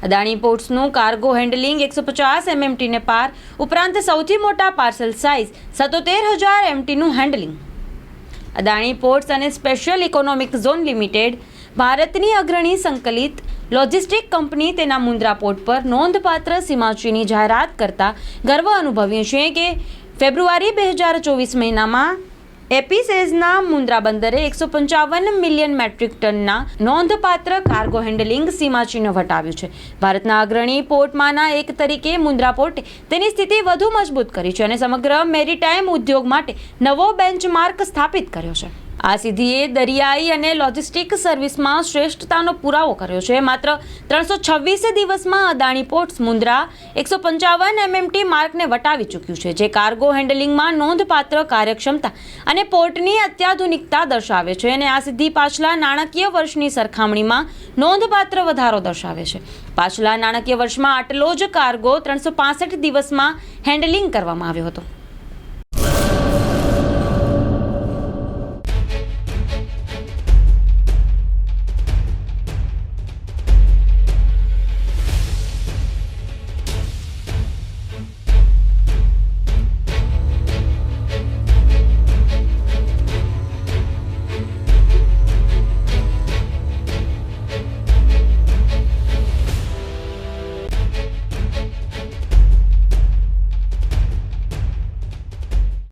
અદાણી પોર્ટ્સનું cargo handling 150 MMTને પાર, ઉપરાંત સૌથી મોટા પાર્સલ સાઇઝ 77,000 MTનું હેન્ડલિંગ. અદાણી પોર્ટ્સ અને સ્પેશિયલ ઇકોનોમિક ઝોન લિમિટેડ ભારતની અગ્રણી સંકલિત લોજિસ્ટિક કંપની તેના મુન્દ્રા પોર્ટ પર નોંધપાત્ર સીમાચીની જાહેરાત કરતા ગર્વ અનુભવીએ છીએ કે ફેબ્રુઆરી 2024 મહિનામાં એપીસેઝના મુન્દ્રા બંદરે 155 મિલિયન મેટ્રિક ટનના નોંધપાત્ર કાર્ગો હેન્ડલિંગ સીમાચિહ્ન વટાવ્યું છે. ભારતના અગ્રણી પોર્ટમાંના એક તરીકે મુન્દ્રા પોર્ટે તેની સ્થિતિ વધુ મજબૂત કરી છે અને સમગ્ર મેરીટાઈમ ઉદ્યોગ માટે નવો બેન્ચમાર્ક સ્થાપિત કર્યો છે. આ સિદ્ધિએ દરિયાઈ અને લોજિસ્ટિક સર્વિસમાં શ્રેષ્ઠતાનો પુરાવો કર્યો છે. માત્ર 326 દિવસમાં અદાણી પોર્ટ્સ મુન્દ્રા 155 MMT માર્કને વટાવી ચૂક્યું છે, જે કાર્ગો હેન્ડલિંગમાં નોંધપાત્ર કાર્યક્ષમતા અને પોર્ટની અત્યાધુનિકતા દર્શાવે છે અને આ સિદ્ધિ પાછલા નાણાકીય વર્ષની સરખામણીમાં નોંધપાત્ર વધારો દર્શાવે છે. પાછલા નાણાકીય વર્ષમાં આટલો જ કાર્ગો 365 દિવસમાં હેન્ડલિંગ કરવામાં આવ્યો હતો.